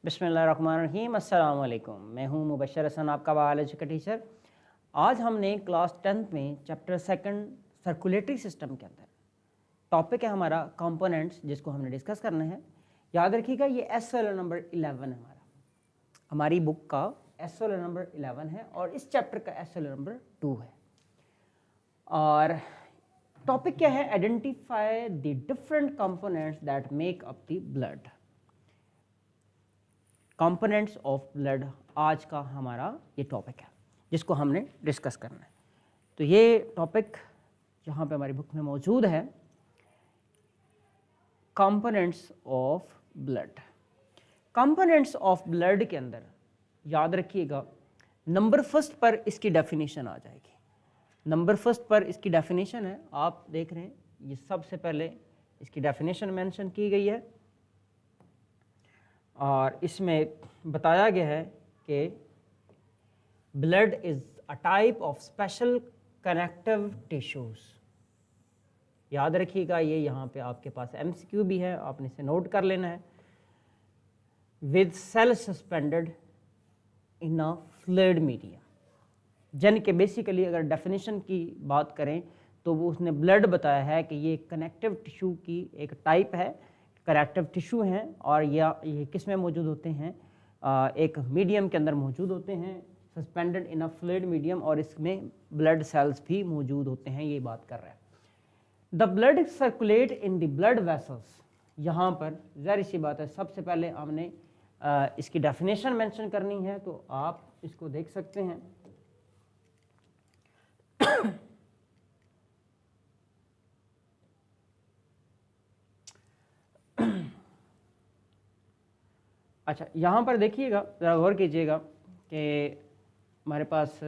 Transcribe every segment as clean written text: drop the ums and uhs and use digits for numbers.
बिस्मिल्लाहिर्रहमानिर्रहीम, अस्सलाम वालेकुम। मैं हूं मुबशर हसन, आपका बायोलॉजी का टीचर। आज हमने क्लास 10th में चैप्टर 2 सर्कुलेटरी सिस्टम के अंदर टॉपिक है हमारा कंपोनेंट्स, जिसको हमने डिस्कस करना है। याद रखिएगा ये एस वाला नंबर 11 है, हमारी बुक का एस वाला नंबर 11 है और इस चैप्टर का एस वाला नंबर 2 है। और टॉपिक क्या है? Identify the different components that make up the blood. Components of blood आज का हमारा ये टॉपिक है जिसको हमने डिस्कस करना है। तो ये टॉपिक जहाँ पे हमारी बुक में मौजूद है, components of blood. Components of blood के अंदर याद रखिएगा नंबर फर्स्ट पर इसकी डेफिनेशन आ जाएगी। नंबर फर्स्ट पर इसकी डेफिनेशन है, आप देख रहे हैं, ये सबसे पहले इसकी डेफिनेशन मेंशन की गई है और इसमें बताया गया है कि blood is a type of special connective tissues. याद रखिएगा ये यहाँ पे आपके पास एमसीक्यू भी है, आपने इसे नोट कर लेना है। With cell suspended in a fluid medium, यानी कि बेसिकली अगर डेफिनेशन की बात करें तो वो उसने ब्लड बताया है कि ये कनेक्टिव टिश्यू की एक टाइप है, कनेक्टिव टिश्यू हैं और ये किस में मौजूद होते हैं? एक मीडियम के अंदर मौजूद होते हैं, suspended in a fluid medium, और इसमें ब्लड सेल्स भी मौजूद होते हैं। ये बात कर रहा है। The blood circulate in the blood vessels. यहाँ पर ज़ाहिर सी बात है, सबसे पहले हमने इसकी डेफिनेशन मेंशन करनी है, तो आप इसको देख सकते हैं। अच्छा, यहाँ पर देखिएगा, ज़रा गौर कीजिएगा कि हमारे पास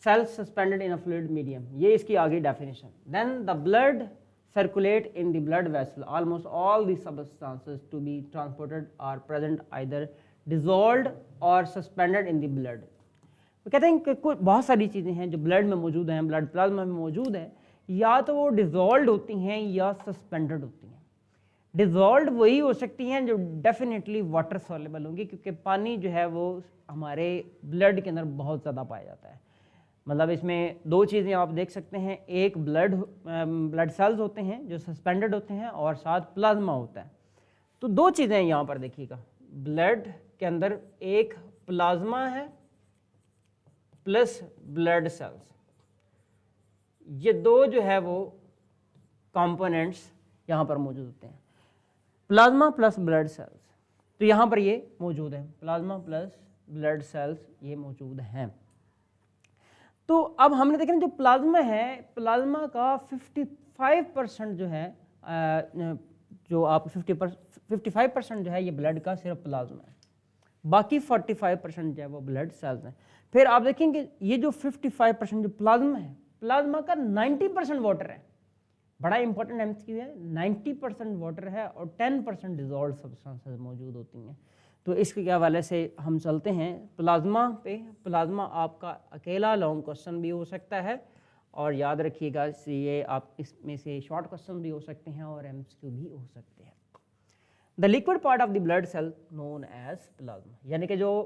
cell suspended in a fluid medium, ये इसकी आगे definition. Then the blood circulate in the blood vessel, almost all the substances to be transported are present either dissolved or suspended in the blood. वो कहते हैं कि कुछ बहुत सारी चीज़ें हैं जो ब्लड में मौजूद हैं, ब्लड प्लाज्मा में मौजूद है, या तो वो डिजॉल्व होती हैं या सस्पेंडेड होती हैं। डिजॉल्व वही हो सकती हैं जो डेफिनेटली वाटर सॉल्युबल होंगी, क्योंकि पानी जो है वो हमारे ब्लड के अंदर बहुत ज़्यादा पाया जाता है। मतलब इसमें दो चीज़ें आप देख सकते हैं, एक ब्लड सेल्स होते हैं जो सस्पेंडेड होते हैं और साथ प्लाज्मा होता है। तो दो चीज़ें यहाँ पर देखिएगा, ब्लड के अंदर एक प्लाज्मा है प्लस ब्लड सेल्स, ये दो जो है वो कंपोनेंट्स यहाँ पर मौजूद होते हैं, प्लाज्मा प्लस ब्लड सेल्स। तो यहाँ पर ये मौजूद है, प्लाज्मा प्लस ब्लड सेल्स ये मौजूद हैं। तो अब हमने देखा जो प्लाज्मा है, प्लाज्मा का 55% जो है, जो आप 55% जो है ये ब्लड का सिर्फ प्लाज्मा है, बाकी 45% जो है वो ब्लड सेल्स हैं। फिर आप देखेंगे ये जो 55% जो प्लाज्मा है, प्लाज्मा का 90% वाटर है। बड़ा इंपॉर्टेंट एमसीक्यू है, 90% वाटर है और 10% डिजॉल्व सब्सटेंसेस मौजूद होती हैं। तो इसके हवाले से हम चलते हैं प्लाज्मा पे। प्लाज्मा आपका अकेला लॉन्ग क्वेश्चन भी हो सकता है और याद रखिएगा ये आप इसमें से शॉर्ट क्वेश्चन भी हो सकते हैं और एमसीक्यू भी हो सकते हैं। The liquid part of the blood cell known as plasma, यानी कि जो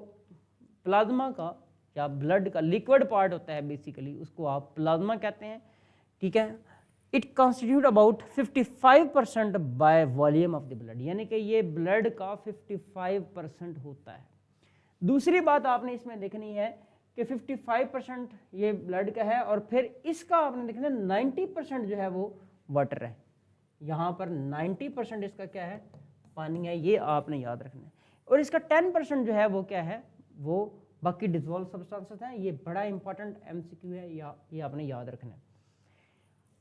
प्लाज्मा का या ब्लड का लिक्विड पार्ट होता है बेसिकली उसको आप प्लाज्मा कहते हैं, ठीक है। It constitute about 55% by volume of the blood, यानी कि ये ब्लड का 55% होता है। दूसरी बात आपने इसमें देखनी है कि 55% ये ब्लड का है और फिर इसका आपने देखना 90% जो है वो वाटर है। यहाँ पर 90% इसका क्या है? पानी है, ये आपने याद रखना है। और इसका 10% जो है वो क्या है? वो बाकी डिजॉल्व सब्सटेंसेस हैं। ये बड़ा इंपॉर्टेंट एमसीक्यू है, ये आपने याद रखना है।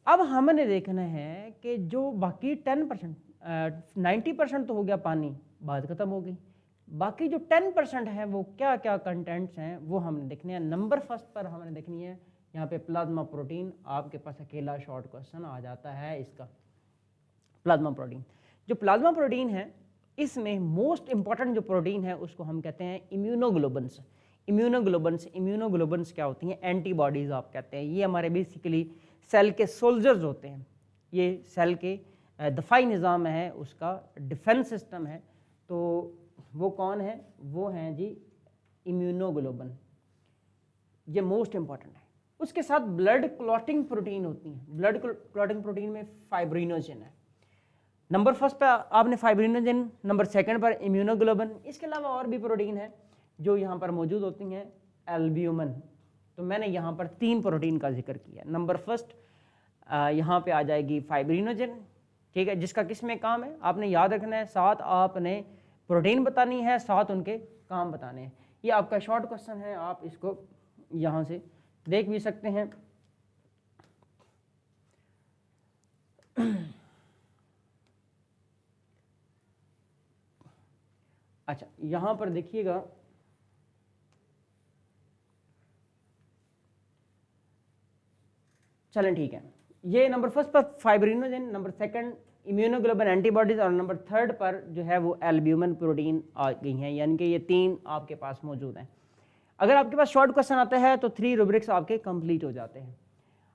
अब हमने देखना है कि जो बाकी 10%, 90% तो हो गया पानी, बात खत्म हो गई। बाकी जो 10% है वो क्या क्या कंटेंट्स हैं वो हमने देखने हैं। नंबर फर्स्ट पर हमने देखनी है यहाँ पे प्लाज्मा प्रोटीन। आपके पास अकेला शॉर्ट क्वेश्चन आ जाता है इसका, प्लाज्मा प्रोटीन। जो प्लाज्मा प्रोटीन है इसमें मोस्ट इंपॉर्टेंट जो प्रोटीन है उसको हम कहते हैं इम्यूनोग्लोबुल्स। इम्यूनोग्लोबुल्स क्या होती हैं? एंटीबॉडीज़ आप कहते हैं। ये हमारे बेसिकली सेल के सोल्जर्स होते हैं, ये सेल के दफाई निज़ाम है, उसका डिफेंस सिस्टम है, तो वो कौन है? वो हैं जी इम्यूनोग्लोबुलिन, ये मोस्ट इंपॉर्टेंट है। उसके साथ ब्लड क्लॉटिंग प्रोटीन होती हैं। ब्लड क्लॉटिंग प्रोटीन में फाइब्रिनोजन है, नंबर फर्स्ट पर आपने फाइब्रिनोजन, नंबर सेकंड पर इम्यूनोग्लोबुलिन। इसके अलावा और भी प्रोटीन है जो यहाँ पर मौजूद होती हैं, एल्ब्यूमिन। तो मैंने यहाँ पर 3 प्रोटीन का जिक्र किया। नंबर फर्स्ट यहाँ पे आ जाएगी फाइब्रिनोजन, ठीक है, जिसका किस में काम है आपने याद रखना है। 7 आपने प्रोटीन बतानी है, 7 उनके काम बताने हैं। ये आपका शॉर्ट क्वेश्चन है, आप इसको यहाँ से देख भी सकते हैं। अच्छा, यहाँ पर देखिएगा, चलें ठीक है, ये नंबर फर्स्ट पर fibrinogen, number second immunoglobulin antibodies, और नंबर थर्ड पर जो है वो एल्ब्यूमिन प्रोटीन आ गई हैं, यानी कि ये 3 आपके पास मौजूद हैं। अगर आपके पास शॉर्ट क्वेश्चन आता है तो 3 रूब्रिक्स आपके कंप्लीट हो जाते हैं।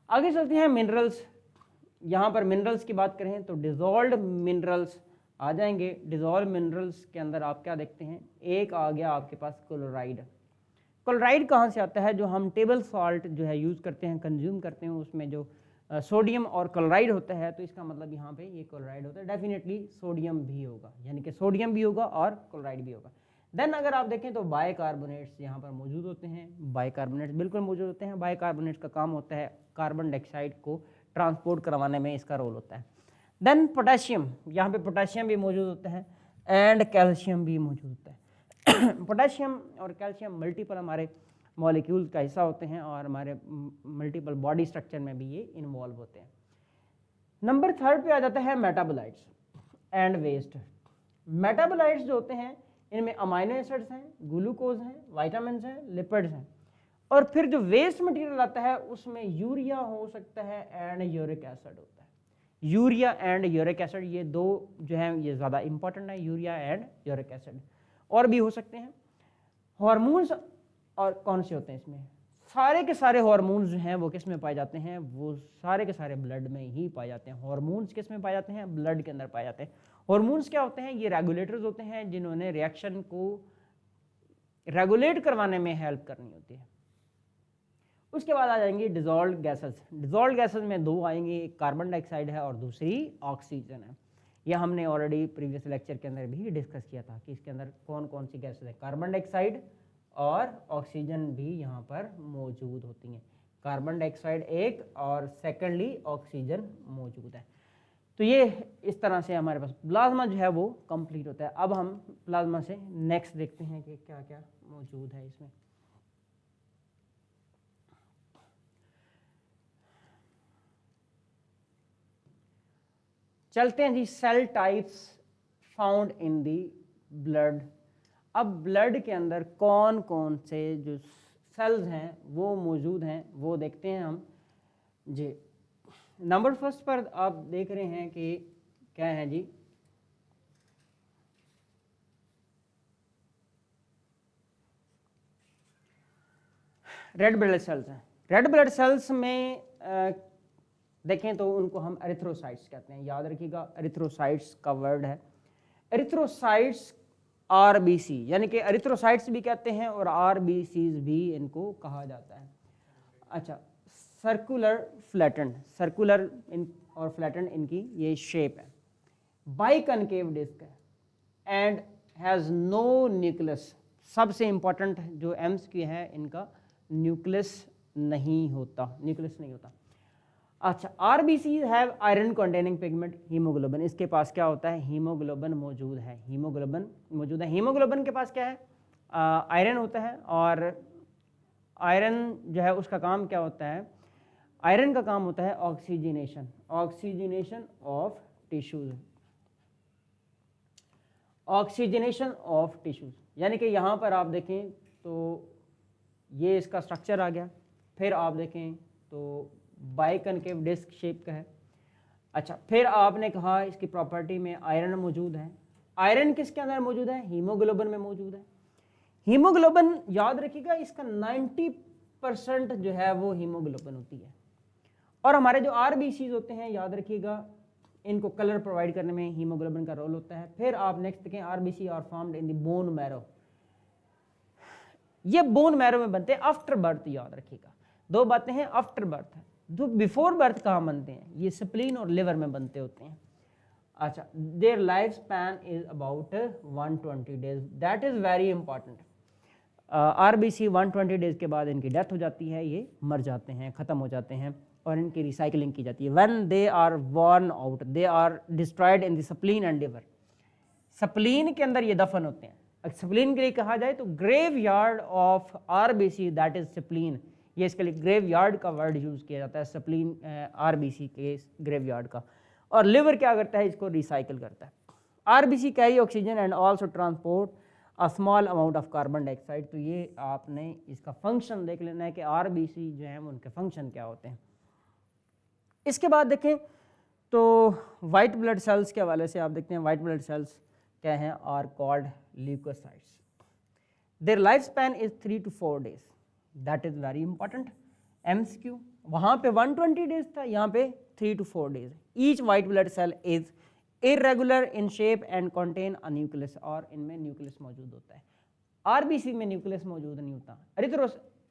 आगे चलते हैं मिनरल्स। यहाँ पर मिनरल्स की बात करें तो डिजॉल्व्ड मिनरल्स आ जाएंगे। डिजॉल्व मिनरल्स के अंदर आप क्या देखते हैं, एक आ गया आपके पास क्लोराइड। क्लोराइड कहाँ से आता है? जो हम टेबल सॉल्ट जो है यूज़ करते हैं, कंज्यूम करते हैं, उसमें जो सोडियम और क्लोराइड होता है, तो इसका मतलब यहाँ पे ये क्लोराइड होता है। डेफिनेटली सोडियम भी होगा, यानी कि सोडियम भी होगा और क्लोराइड भी होगा। देन अगर आप देखें तो बाइकार्बोनेट्स यहाँ पर मौजूद होते हैं। बाइकार्बोनेट्स बिल्कुल मौजूद होते हैं। बाइकार्बोनेट्स का काम होता है कार्बन डाइऑक्साइड को ट्रांसपोर्ट करवाने में इसका रोल होता है। देन पोटेशियम, यहाँ पे पोटेशियम भी मौजूद होता है एंड कैल्शियम भी मौजूद होता है। पोटेशियम और कैल्शियम मल्टीपल हमारे मॉलिक्यूल का हिस्सा होते हैं और हमारे मल्टीपल बॉडी स्ट्रक्चर में भी ये इन्वॉल्व होते हैं। नंबर थर्ड पे आ जाता है मेटाबोलाइट्स एंड वेस्ट। मेटाबोलाइट्स जो होते हैं इनमें अमाइनो एसिड्स हैं, ग्लूकोज हैं, विटामिन्स हैं, लिपिड्स हैं, और फिर जो वेस्ट मटेरियल आता है उसमें यूरिया हो सकता है एंड यूरिक एसिड होता है। यूरिया एंड यूरिक एसिड, ये 2 जो है ये ज़्यादा इंपॉर्टेंट है, यूरिया एंड यूरिक एसिड। और भी हो सकते हैं। हार्मोन्स और कौन से होते हैं इसमें? सारे के सारे हार्मोन्स जो हैं वो किस में पाए जाते हैं? वो सारे के सारे ब्लड में ही पाए जाते हैं। हार्मोन्स किस में पाए जाते हैं? ब्लड के अंदर पाए जाते हैं। हार्मोन्स क्या होते हैं? ये रेगुलेटर्स होते हैं जिन्होंने रिएक्शन को रेगुलेट करवाने में हेल्प करनी होती है। उसके बाद आ जाएंगी डिजॉल्व्ड गैसेस। डिजॉल्व्ड गैसेस में 2 आएंगी, एक कार्बन डाइऑक्साइड है और दूसरी ऑक्सीजन है। यह हमने ऑलरेडी प्रीवियस लेक्चर के अंदर भी डिस्कस किया था कि इसके अंदर कौन कौन सी गैसेस है। कार्बन डाइऑक्साइड और ऑक्सीजन भी यहाँ पर मौजूद होती हैं। कार्बन डाइऑक्साइड एक और सेकेंडली ऑक्सीजन मौजूद है। तो ये इस तरह से हमारे पास प्लाज्मा जो है वो कंप्लीट होता है। अब हम प्लाज्मा से नेक्स्ट देखते हैं कि क्या क्या मौजूद है इसमें। चलते हैं जी, cell types found in the blood. अब ब्लड के अंदर कौन कौन से जो सेल्स हैं वो मौजूद हैं वो देखते हैं हम जी। नंबर फर्स्ट पर आप देख रहे हैं कि क्या है जी, रेड ब्लड सेल्स हैं। रेड ब्लड सेल्स में देखें तो उनको हम एरिथ्रोसाइट्स कहते हैं। याद रखिएगा, एरिथ्रोसाइट्स का वर्ड है। एरिथ्रोसाइट्स आरबीसी, यानी कि एरिथ्रोसाइट्स भी कहते हैं और आरबीसीज भी इनको कहा जाता है। अच्छा, सर्कुलर फ्लैटेंड, सर्कुलर इन और फ्लैटेंड इनकी ये शेप है। बाइकनकेव डिस्क है एंड हैज़ नो न्यूक्लियस। सबसे इंपॉर्टेंट जो एम्स की है इनका न्यूक्लियस नहीं होता, न्यूक्लियस नहीं होता। अच्छा, RBCs have iron containing pigment haemoglobin. इसके पास क्या होता है? हीमोग्लोबिन मौजूद है। हीमोग्लोबिन मौजूद है। हीमोग्लोबिन के पास क्या है? आयरन होता है, और आयरन जो है उसका काम क्या होता है? आयरन का काम होता है oxygenation, oxygenation of tissues, oxygenation of tissues. यानी कि यहाँ पर आप देखें तो ये इसका स्ट्रक्चर आ गया। फिर आप देखें तो बाइकनकेव डिस्क शेप का है। अच्छा, फिर आपने कहा इसकी प्रॉपर्टी में आयरन मौजूद है। आयरन किसके अंदर मौजूद है? हीमोग्लोबिन में मौजूद है। हीमोग्लोबिन याद रखिएगा इसका 90% जो है वो हीमोग्लोबिन होती है। और हमारे जो आरबीसीज होते हैं याद रखिएगा इनको कलर प्रोवाइड करने में हीमोग्लोबिन का रोल होता है। फिर आप नेक्स्ट देखें RBC are formed in the bone marrow, ये बोन मैरो में बनते हैं आफ्टर बर्थ, याद रखिएगा। दो बातें हैं, आफ्टर बर्थ है, जो बिफोर बर्थ कहाँ बनते हैं, ये स्प्लीन और लिवर में बनते होते हैं। अच्छा, there life span is about 120 days, that is very important. RBC 120 days के बाद इनकी डेथ हो जाती है, ये मर जाते हैं, ख़त्म हो जाते हैं, और इनकी रिसाइकलिंग की जाती है। When they are worn out they are destroyed in the spleen and liver, spleen के अंदर ये दफन होते हैं। स्प्लीन के लिए कहा जाए तो graveyard of RBC that is spleen, ये इसके लिए ग्रेव यार्ड का वर्ड यूज़ किया जाता है, स्प्लीन आरबीसी के ग्रेव यार्ड का। और लिवर क्या करता है, इसको रिसाइकिल करता है। RBC carry oxygen and also transport a small amount of carbon dioxide. तो ये आपने इसका फंक्शन देख लेना है कि आरबीसी जो है उनके फंक्शन क्या होते हैं। इसके बाद देखें तो वाइट ब्लड सेल्स के हवाले से आप देखते हैं, वाइट ब्लड सेल्स क्या हैं, are called leucocytes. Their life span is 3 to 4 days, that is very important. MCQ, वहाँ पे 120 डेज था, यहाँ पे 3 to 4 days। Each white blood cell is irregular in shape and contain a nucleus, और इनमें nucleus मौजूद होता है। आरबीसी में न्यूक्लियस मौजूद नहीं होता,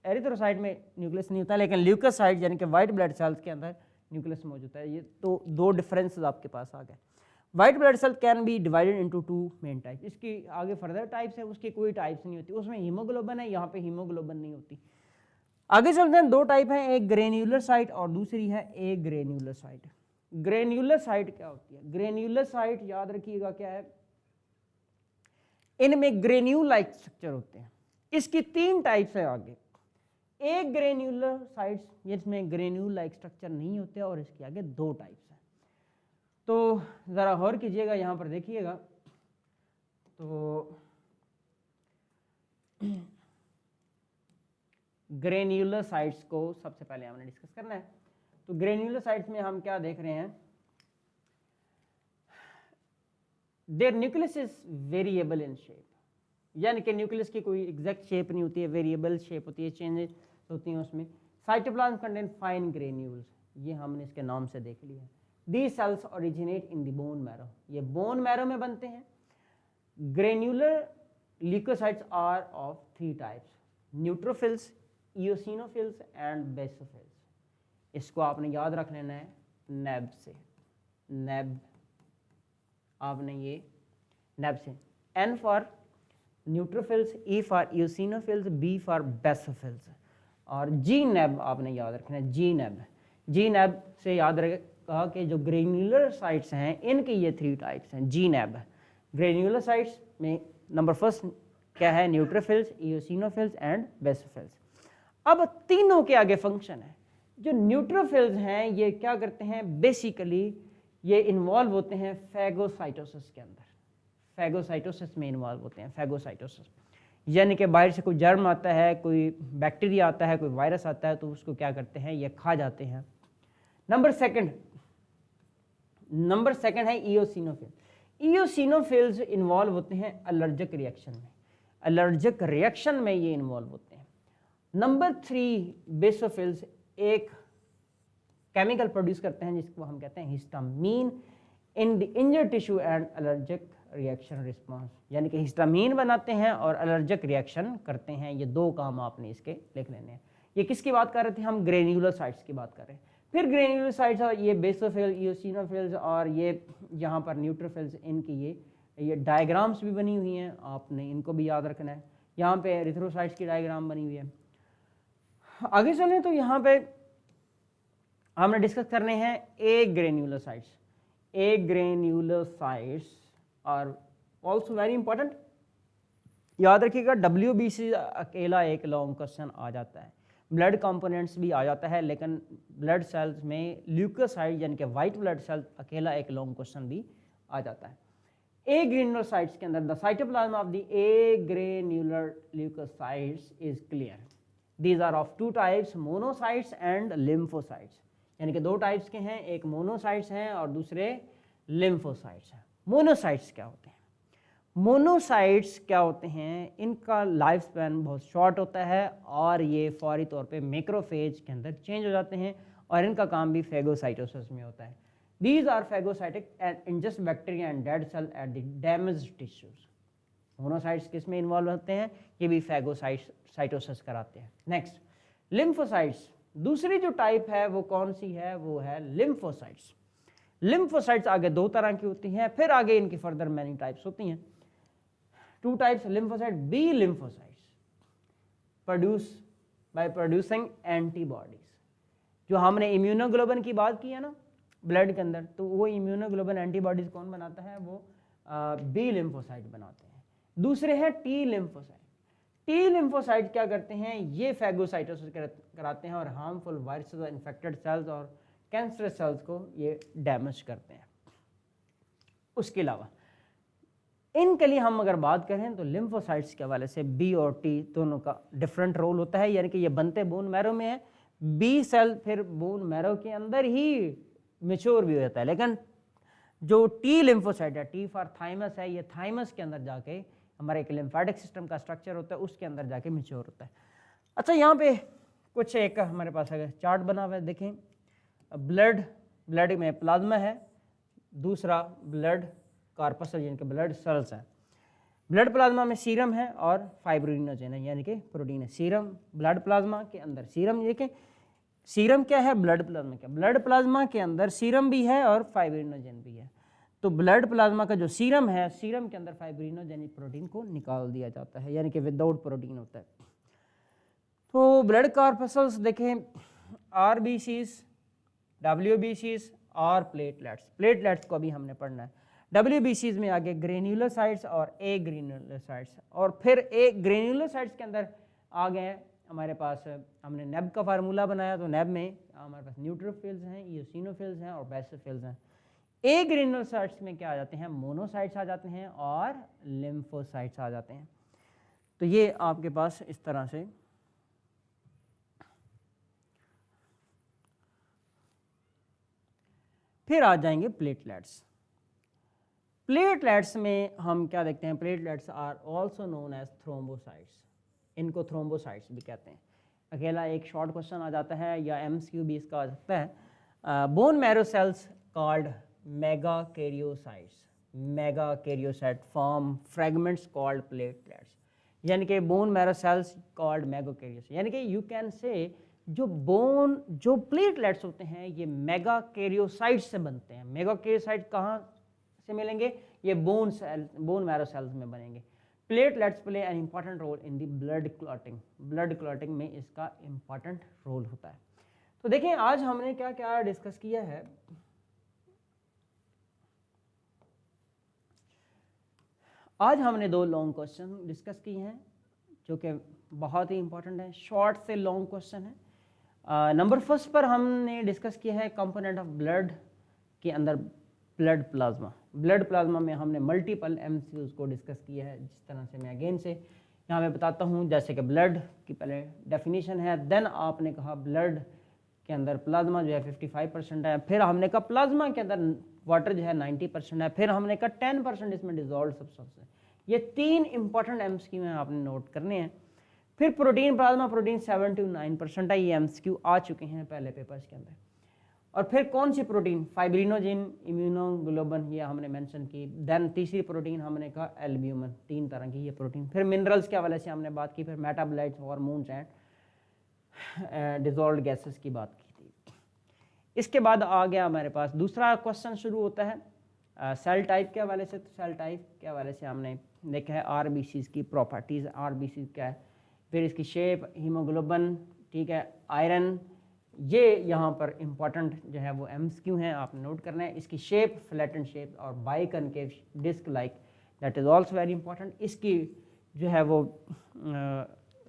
एरिथ्रोसाइट में न्यूक्लियस नहीं होता, लेकिन ल्यूकोसाइट यानी कि वाइट ब्लड सेल्स के अंदर न्यूक्लियस मौजूद है। ये तो दो डिफरेंसेस आपके पास आ गए। White blood cell can be divided into 2 main types, इसकी आगे फर्दर टाइप्स है, उसकी कोई टाइप्स नहीं होती, उसमें हीमोग्लोबिन है, यहाँ पे हीमोग्लोबिन नहीं होती। आगे चलते हैं, दो टाइप हैं, एक ग्रेन्यूलर साइट और दूसरी है ए ग्रेन्यूलर साइट। ग्रेन्यूलर साइट क्या होती है, ग्रेन्यूलर साइट याद रखिएगा क्या है, इनमें ग्रेन्यूल लाइक स्ट्रक्चर होते हैं। इसकी 3 टाइप्स है आगे। एक ग्रेन्यूलर साइट्स जिसमें ग्रेन्यूल लाइक स्ट्रक्चर नहीं होते, और इसके आगे 2 टाइप्स हैं। तो ज़रा गौर कीजिएगा, यहाँ पर देखिएगा तो ग्रेन्यूलर साइट्स को सबसे पहले हमने डिस्कस करना है। तो ग्रेन्यूलर साइट्स में हम क्या देख रहे हैं, their nucleus is variable in shape, यानी कि न्यूक्लियस की कोई एग्जैक्ट शेप नहीं होती है, वेरिएबल शेप होती है, चेंजेस होती हैं उसमें। साइटोप्लाज्म कंटेन फाइन ग्रेन्यूल्स, ये हमने इसके नाम से देख लिया है। These cells originate in the bone marrow, ये बोन मैरो में बनते हैं। Granular leucocytes are of 3 types, neutrophils, eosinophils and basophils. इसको आपने याद रख लेना है नेब से, नेब, आपने ये नेब से, N for neutrophils, E for eosinophils, B for basophils, और जी नेब आपने याद रखना है, जी नेब। जी नेब से याद रखें कहा कि जो ग्रेन्यूलर साइट्स हैं इनकी ये 3 टाइप्स हैं, जी नेब। ग्रेन्यूलर साइट्स में नंबर फर्स्ट क्या है, न्यूट्रोफिल्स, इओसिनोफिल्स एंड बेसोफिल्स। अब तीनों के आगे फंक्शन है। जो न्यूट्रोफिल्स हैं ये क्या करते हैं, बेसिकली ये इन्वॉल्व होते हैं फैगोसाइटोसिस के अंदर, फैगोसाइटोसिस में इन्वॉल्व होते हैं। फैगोसाइटोसिस यानी कि बाहर से कोई जर्म आता है, कोई बैक्टीरिया आता है, कोई वायरस आता है, तो उसको क्या करते हैं, ये खा जाते हैं। नंबर सेकंड है इओसिनोफिल। इओसिनोफिल्स इन्वॉल्व होते हैं एलर्जिक रिएक्शन में, एलर्जिक रिएक्शन में ये इन्वॉल्व होते हैं। नंबर 3 बेसोफिल्स एक केमिकल प्रोड्यूस करते हैं जिसको हम कहते हैं histamine in the injured tissue and allergic reaction response, यानी कि हिस्टामीन बनाते हैं और एलर्जिक रिएक्शन करते हैं। ये 2 काम आपने इसके लिख लेने हैं। ये किसकी बात कर रहे थे हम, ग्रेन्यूलर साइट्स की बात कर रहे हैं। फिर ग्रेन्यूलर साइट्स और ये बेसोफिल, इओसिनोफिल्स और ये यहाँ पर न्यूट्रोफिल्स, इनकी ये डायग्राम्स भी बनी हुई हैं, आपने इनको भी याद रखना है। यहाँ पे एरिथ्रोसाइट्स की डायग्राम बनी हुई है। आगे चलें तो यहाँ पे हमने डिस्कस करने हैं agranulocytes. Agranulocytes are also very important, याद रखिएगा। WBC अकेला एक लॉन्ग क्वेश्चन आ जाता है, ब्लड कंपोनेंट्स भी आ जाता है, लेकिन ब्लड सेल्स में ल्यूकोसाइट यानी कि वाइट ब्लड सेल्स अकेला एक लॉन्ग क्वेश्चन भी आ जाता है। ए ग्रेन्यूलर साइट्स के अंदर the cytoplasm of the a granular leucocytes is clear. These are of 2 types, monocytes and lymphocytes, यानी कि 2 टाइप्स के हैं, एक मोनोसाइट्स हैं और दूसरे लिम्फोसाइट्स हैं। मोनोसाइट्स क्या होते हैं, मोनोसाइट्स क्या होते हैं, इनका लाइफ स्पैन बहुत शॉर्ट होता है और ये फौरी तौर पे मैक्रोफेज के अंदर चेंज हो जाते हैं और इनका काम भी फैगोसाइटोसिस में होता है। These are phagocytic and ingest bacteria and dead cell at the damaged tissues. Monocytes किस में इन्वॉल्व होते हैं, ये भी फैगोसाइटोसिस कराते हैं। नेक्स्ट लिम्फोसाइट्स, दूसरी जो टाइप है वो कौन सी है, वो है लिम्फोसाइट्स। लिम्फोसाइट्स आगे दो तरह की होती हैं, फिर आगे इनकी फर्दर मैनी टाइप्स होती हैं। Two types lymphocyte, B lymphocytes producing antibodies. जो हमने इम्यूनोग्लोबुलिन की बात की है ना ब्लड के अंदर, तो वो इम्यूनोग्लोबुलिन एंटीबॉडीज कौन बनाता है, वो बी लिम्फोसाइट बनाते हैं। दूसरे हैं टी लिम्फोसाइट। टी लिम्फोसाइट क्या करते हैं, ये फैगोसाइटोसिस कराते हैं और हार्मफुल वायरसेस और इन्फेक्टेड सेल्स और कैंसरस सेल्स को ये डैमेज करते हैं। उसके अलावा इनके लिए हम अगर बात करें तो लिम्फोसाइट्स के हवाले से बी और टी दोनों का डिफरेंट रोल होता है, यानी कि ये बनते बोन मैरो में है, बी सेल फिर बोन मैरो के अंदर ही मेच्योर भी हो जाता है, लेकिन जो टी लिम्फोसाइट है, टी फॉर थाइमस है, ये थाइमस के अंदर जाके हमारे एक लिम्फेटिक सिस्टम का स्ट्रक्चर होता है, उसके अंदर जाके मेच्योर होता है। अच्छा, यहाँ पे कुछ एक हमारे पास अगर चार्ट बना हुआ है, देखें ब्लड में प्लाज्मा है, दूसरा ब्लड कार्पसल यानी कि ब्लड सेल्स है। ब्लड प्लाज्मा में सीरम है और फाइब्रिनोजेन है यानी कि प्रोटीन है। सीरम ब्लड प्लाज्मा के अंदर सीरम, ये कि सीरम क्या है, ब्लड प्लाज्मा क्या, ब्लड प्लाज्मा के अंदर सीरम भी है और फाइब्रिनोजेन भी है। तो ब्लड प्लाज्मा का जो सीरम है, सीरम के अंदर फाइब्रिनोजेनिक प्रोटीन को निकाल दिया जाता है, यानी कि विदाउट प्रोटीन होता है। तो ब्लड कार्पसल्स देखें, आरबीसीज, डब्ल्यूबीसीज और प्लेटलेट्स को भी हमने पढ़ना है। डब्ल्यूबीसीज में आगे ग्रेन्युलोसाइट्स और ए ग्रेन्युलोसाइट्स, और फिर ए ग्रेन्युलोसाइट्स के अंदर आ गए हमारे पास, हमने नेब का फार्मूला बनाया, तो नेब में हमारे पास न्यूट्रोफिल्स हैं, इओसिनोफिल्स हैं और बेसोफिल्स हैं। ए ग्रेन्युलोसाइट्स में क्या आ जाते हैं, मोनोसाइट्स आ जाते हैं और लिम्फोसाइट्स आ जाते हैं। तो ये आपके पास इस तरह से फिर आ जाएंगे प्लेटलेट्स। प्लेटलेट्स में हम क्या देखते हैं, platelets are also known as thrombocytes, इनको थ्रोम्बोसाइट्स भी कहते हैं। अकेला एक शॉर्ट क्वेश्चन आ जाता है या एमसीक्यू भी इसका आ सकता है। Bone marrow cells called megakaryocytes, megakaryocyte form fragments called platelets, यानी कि bone marrow cells called megakaryocyte, यानी कि यू कैन से जो प्लेटलेट्स होते हैं ये मेगाकैरियोसाइट से बनते हैं। मेगाकैरियोसाइट कहाँ से मिलेंगे, ये बोन मैरो सेल्स में बनेंगे। Platelets play an important role in the blood clotting में इसका इंपॉर्टेंट रोल होता है। तो देखें आज हमने क्या क्या डिस्कस किया है। आज हमने दो लॉन्ग क्वेश्चन डिस्कस किए हैं जो कि बहुत ही इंपॉर्टेंट है, शॉर्ट से लॉन्ग क्वेश्चन है। नंबर फर्स्ट पर हमने डिस्कस किया है कंपोनेंट ऑफ ब्लड के अंदर ब्लड प्लाज्मा में हमने मल्टीपल एमसीक्यूज को डिस्कस किया है। जिस तरह से मैं अगेन से यहाँ पे बताता हूँ, जैसे कि ब्लड की पहले डेफिनेशन है, देन आपने कहा ब्लड के अंदर प्लाज्मा जो है 55% है, फिर हमने कहा प्लाज्मा के अंदर वाटर जो है 90% है, फिर हमने कहा 10% इसमें डिजॉल्व सब्सटेंस है। ये तीन इंपॉर्टेंट एमसीक्यू हैं, आपने नोट करने हैं। फिर प्रोटीन, प्लाज्मा प्रोटीन 7 to 9% है, ये एमसीक्यू आ चुके हैं पहले पेपर्स के अंदर। और फिर कौन सी प्रोटीन, फाइब्रिनोजेन, इम्यूनोग्लोबुलिन, ये हमने मेंशन की। देन तीसरी प्रोटीन हमने कहा एल्ब्यूमिन, 3 तरह की ये प्रोटीन। फिर मिनरल्स के हवाले से हमने बात की, फिर metabolites, hormones and dissolved gases की बात की थी। इसके बाद आ गया हमारे पास दूसरा क्वेश्चन शुरू होता है सेल टाइप के हवाले से। तो सेल टाइप के हवाले से हमने देखा है आरबीसीज की प्रॉपर्टीज़, आरबीसी क्या है, फिर इसकी शेप, हीमोग्लोबिन, ठीक है, आयरन, ये यहाँ पर इम्पॉर्टेंट जो है वो एमसीक्यू हैं, आपने नोट करना है। इसकी शेप फ्लैटेंड शेप और biconcave disc like, that is also very important. इसकी जो है वो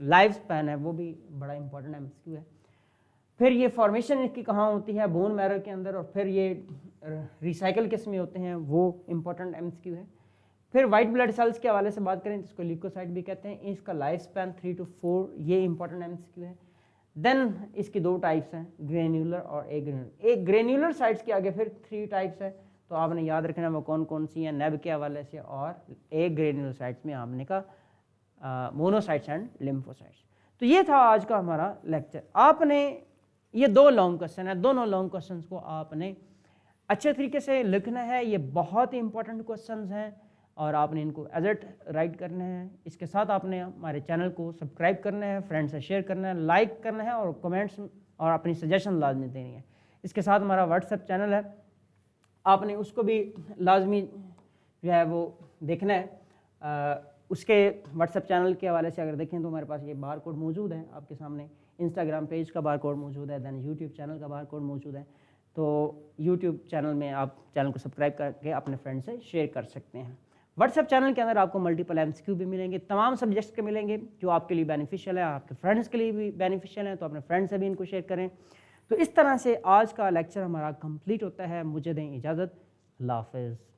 लाइफ स्पैन है, वो भी बड़ा इंपॉर्टेंट एमसीक्यू है। फिर ये फॉर्मेशन इसकी कहाँ होती है, बोन मैरो के अंदर, और फिर ये रिसाइकल किस में होते हैं, वो इम्पॉर्टेंट एमसीक्यू है। फिर वाइट ब्लड सेल्स के हवाले से बात करें जिसको ल्यूकोसाइट भी कहते हैं, इसका लाइफ स्पैन 3 to 4, ये इंपॉर्टेंट एमसीक्यू है। देन इसकी दो टाइप्स हैं, ग्रेन्यूलर और ए ग्रेन्यूलर। एक ग्रेन्यूलर साइट्स के आगे फिर 3 टाइप्स है, तो आपने याद रखना वो कौन कौन सी हैं, नेब के हवाले से। और ए ग्रेन्यूलर साइट्स में हमने कहा मोनोसाइट्स एंड लिम्फोसाइट्स। तो ये था आज का हमारा लेक्चर। आपने ये दो लॉन्ग क्वेश्चन है, दोनों लॉन्ग क्वेश्चन को आपने अच्छे तरीके से लिखना है। ये बहुत ही इंपॉर्टेंट क्वेश्चंस हैं और आपने इनको एज इट राइट करने हैं। इसके साथ आपने हमारे चैनल को सब्सक्राइब करना है, फ्रेंड्स से शेयर करना है, लाइक करना है और कमेंट्स और अपनी सजेशन लाजमी देनी है। इसके साथ हमारा व्हाट्सएप चैनल है, आपने उसको भी लाजमी जो है वो देखना है। उसके व्हाट्सएप चैनल के हवाले से अगर देखें तो हमारे पास ये बार कोड मौजूद है आपके सामने, इंस्टाग्राम पेज का बार कोड मौजूद है, दैन यूट्यूब चैनल का बार कोड मौजूद है। तो यूट्यूब चैनल में आप चैनल को सब्सक्राइब करके अपने फ्रेंड से शेयर कर सकते हैं। व्हाट्सएप चैनल के अंदर आपको मल्टीपल MCQ भी मिलेंगे, तमाम सब्जेक्ट्स के मिलेंगे जो आपके लिए बेनिफिशियल है, आपके फ्रेंड्स के लिए भी बेनिफिशियल है, तो अपने फ्रेंड से भी इनको शेयर करें। तो इस तरह से आज का लेक्चर हमारा कंप्लीट होता है। मुझे दें इजाज़त, अल्लाह हाफ़िज़।